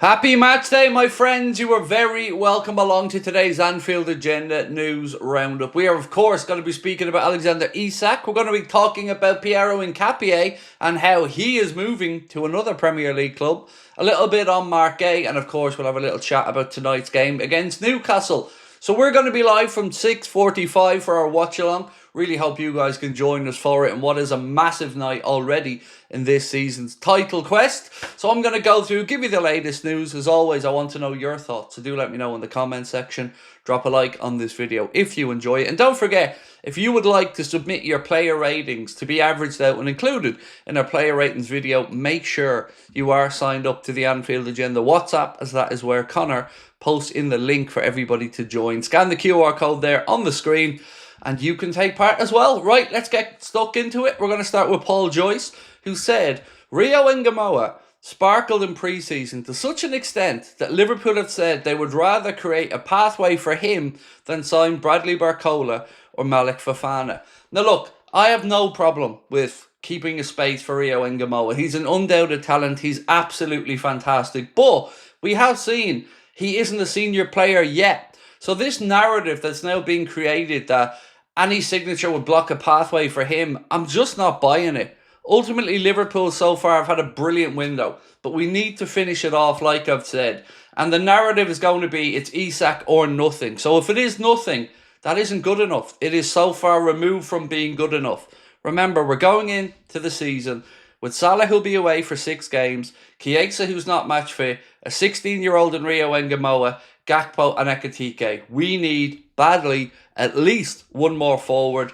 Happy match day, my friends. You are very welcome along to today's Anfield Agenda news roundup. We are, of course, going to be speaking about Alexander Isak. We're going to be talking about Piero HINCAPIE and how he is moving to another Premier League club. A little bit on Mark Gay, and of course, we'll have a little chat about tonight's game against Newcastle. So we're going to be live from 6:45 for our watch-along. Really hope you guys can join us for it, and what is a massive night already in this season's title quest. So I'm going to go through, give you the latest news. As always, I want to know your thoughts, so do let me know in the comment section. Drop a like on this video if you enjoy it. And don't forget, if you would like to submit your player ratings to be averaged out and included in our player ratings video, make sure you are signed up to the Anfield Agenda WhatsApp, as that is where Connor posts in the link for everybody to join. Scan the QR code there on the screen and you can take part as well. Right, let's get stuck into it. We're going to start with Paul Joyce, who said, Rio Ngamoa sparkled in pre-season to such an extent that Liverpool have said they would rather create a pathway for him than sign Bradley Barcola or Malik Fofana. Now look, I have no problem with keeping a space for Rio Ngamoa. He's an undoubted talent. He's absolutely fantastic. But we have seen he isn't a senior player yet. So this narrative that's now being created that any signature would block a pathway for him, I'm just not buying it. Ultimately, Liverpool so far have had a brilliant window, but we need to finish it off like I've said. And the narrative is going to be it's Isak or nothing. So if it is nothing, that isn't good enough. It is so far removed from being good enough. Remember, we're going into the season with Salah, who'll be away for 6 games, Chiesa, who's not match fit, a 16-year-old in Rio Ngamoa, Gakpo and Ekitike. We need badly at least one more forward,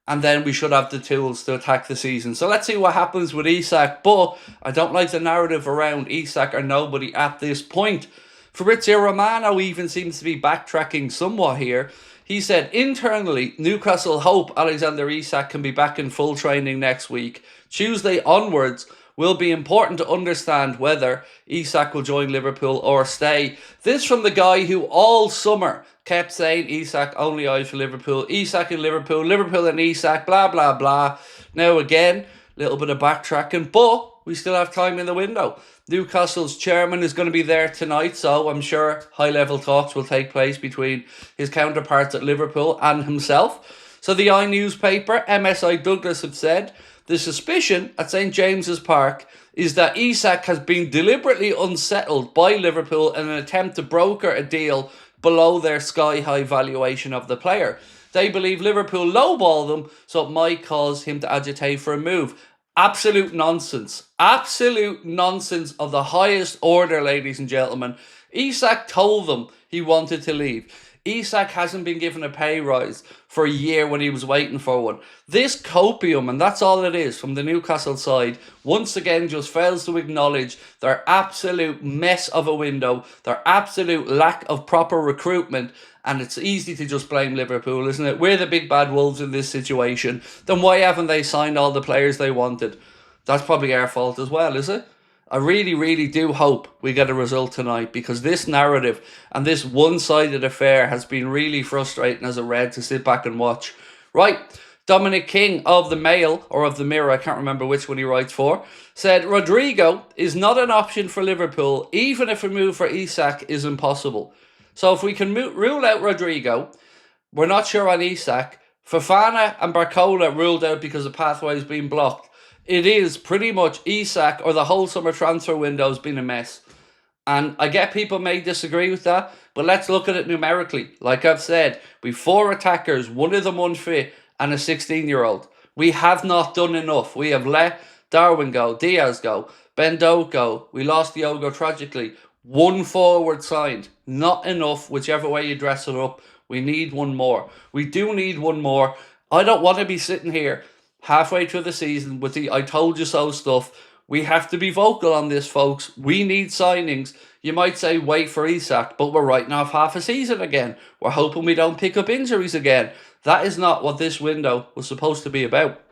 and then we should have the tools to attack the season. So let's see what happens with Isak, but I don't like the narrative around Isak or nobody at this point. Fabrizio Romano even seems to be backtracking somewhat here. He said, internally, Newcastle hope Alexander Isak can be back in full training next week. Tuesday onwards will be important to understand whether Isak will join Liverpool or stay. This from the guy who all summer kept saying Isak only eyes for Liverpool, Isak in Liverpool, Liverpool and Isak, blah, blah, blah. Now again, a little bit of backtracking, but we still have time in the window. Newcastle's chairman is going to be there tonight, so I'm sure high-level talks will take place between his counterparts at Liverpool and himself. So the newspaper, MSI Douglas, have said the suspicion at St James's Park is that Isak has been deliberately unsettled by Liverpool in an attempt to broker a deal below their sky-high valuation of the player. They believe Liverpool lowball them, so it might cause him to agitate for a move. Absolute nonsense. Absolute nonsense of the highest order, ladies and gentlemen. Isak told them he wanted to leave. Isak hasn't been given a pay rise for a year when he was waiting for one. This copium, and that's all it is, from the Newcastle side, once again just fails to acknowledge their absolute mess of a window, their absolute lack of proper recruitment, and it's easy to just blame Liverpool, isn't it? We're the big bad wolves in this situation. Then why haven't they signed all the players they wanted? That's probably our fault as well, is it? I really, really do hope we get a result tonight, because this narrative and this one-sided affair has been really frustrating as a Red to sit back and watch. Right, Dominic King of the Mail, or of the Mirror, I can't remember which one he writes for, said Rodrygo is not an option for Liverpool, even if a move for Isak is impossible. So if we can rule out Rodrygo, we're not sure on Isak. Fofana and Barcola ruled out because the pathway has been blocked. It is pretty much Isak, or the whole summer transfer window has been a mess. And I get people may disagree with that, but let's look at it numerically. Like I've said, we've 4 attackers, one of them unfit, and a 16-year-old. We have not done enough. We have let Darwin go, Diaz go, Ben Doak go. We lost Diogo tragically. 1 forward signed. Not enough, whichever way you dress it up. We need one more. We do need one more. I don't want to be sitting here halfway through the season with the I told you so stuff. We have to be vocal on this, folks. We need signings. You might say wait for Isak, but we're writing off half a season again. We're hoping we don't pick up injuries again. That is not what this window was supposed to be about.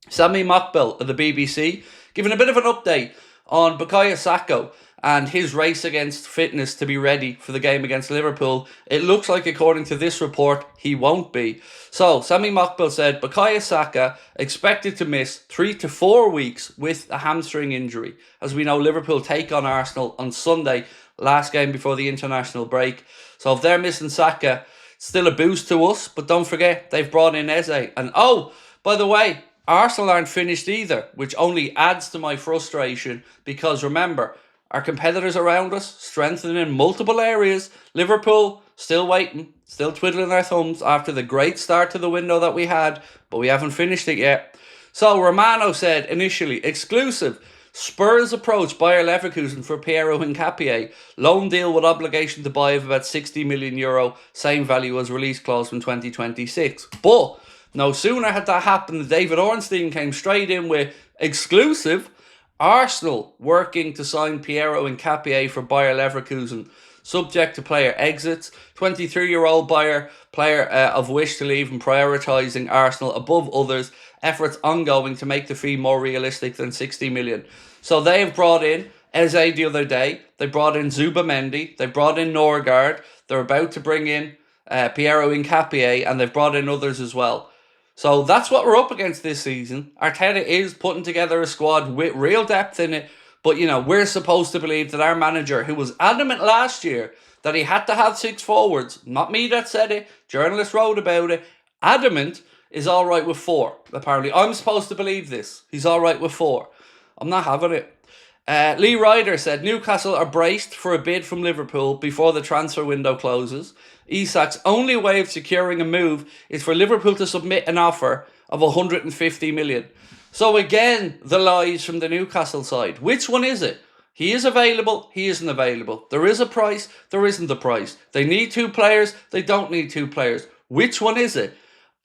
Sami Mokbel of the BBC giving a bit of an update on Bukayo Saka and his race against fitness to be ready for the game against Liverpool. It looks like, according to this report, he won't be. So, Sami Mokbel said, Bukayo Saka expected to miss 3 to 4 weeks with a hamstring injury. As we know, Liverpool take on Arsenal on Sunday last game before the international break. So if they're missing Saka, still a boost to us. But don't forget, they've brought in Eze. And oh, by the way, Arsenal aren't finished either, which only adds to my frustration because remember, our competitors around us strengthening in multiple areas. Liverpool still waiting, still twiddling their thumbs after the great start to the window that we had, but we haven't finished it yet. So Romano said initially, exclusive, Spurs approach Bayer Leverkusen for Piero HINCAPIE, loan deal with obligation to buy of about €60 million, same value as release clause from 2026. But no sooner had that happened, David Ornstein came straight in with exclusive, Arsenal working to sign Piero HINCAPIE for Bayer Leverkusen, subject to player exits. 23-year-old Bayer player of wish to leave and prioritising Arsenal above others. Efforts ongoing to make the fee more realistic than 60 million. So they have brought in Eze the other day. They brought in Zubamendi. They brought in Norgard. They're about to bring in Piero HINCAPIE, and they've brought in others as well. So that's what we're up against this season. Arteta is putting together a squad with real depth in it. But, you know, we're supposed to believe that our manager, who was adamant last year that he had to have 6 forwards, not me that said it, journalists wrote about it, adamant, is all right with 4, apparently. I'm supposed to believe this. He's all right with 4. I'm not having it. Lee Ryder said Newcastle are braced for a bid from Liverpool before the transfer window closes. Isak's only way of securing a move is for Liverpool to submit an offer of 150 million. So again, the lies from the Newcastle side. Which one is it? He is available, he isn't available. There is a price, there isn't a price. They need 2 players, they don't need 2 players. Which one is it?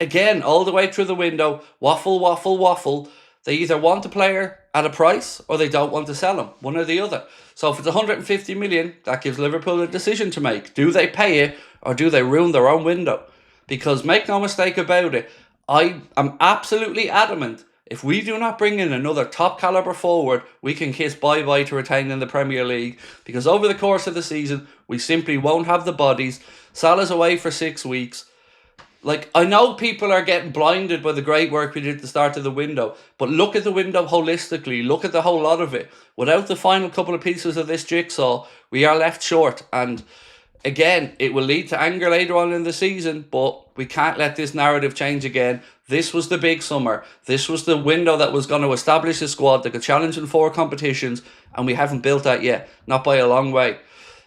Again, all the way through the window, waffle, waffle, waffle. They either want a player at a price or they don't want to sell him, one or the other. So if it's 150 million, that gives Liverpool a decision to make. Do they pay it or do they ruin their own window? Because make no mistake about it, I am absolutely adamant, if we do not bring in another top caliber forward, we can kiss bye-bye to retaining in the Premier League. Because over the course of the season, we simply won't have the bodies. Salah's away for 6 weeks. Like, I know people are getting blinded by the great work we did at the start of the window, but look at the window holistically. Look at the whole lot of it. Without the final couple of pieces of this jigsaw, we are left short. And again, it will lead to anger later on in the season, but we can't let this narrative change again. This was the big summer. This was the window that was going to establish a squad that could challenge in 4 competitions, and we haven't built that yet. Not by a long way.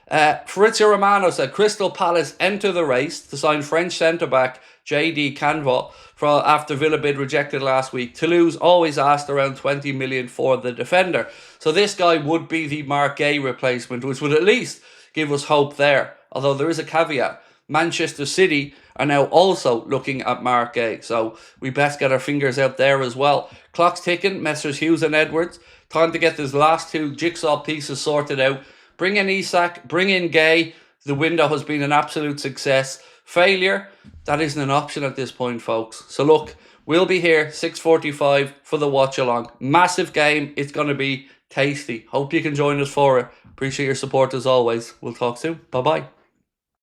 Fabrizio Romano said Crystal Palace enter the race to sign French centre-back JD Canvot after Villa bid rejected last week. Toulouse always asked around 20 million for the defender. So this guy would be the Marc Guéhi replacement, which would at least give us hope there. Although there is a caveat. Manchester City are now also looking at Marc Guéhi. So we best get our fingers out there as well. Clock's ticking, Messrs Hughes and Edwards. Time to get these last 2 jigsaw pieces sorted out. Bring in Isak, bring in Guéhi. The window has been an absolute success. Failure, that isn't an option at this point, folks. So look, we'll be here 6:45 for the watch along. Massive game. It's going to be tasty. Hope you can join us for it. Appreciate your support as always. We'll talk soon. Bye-bye.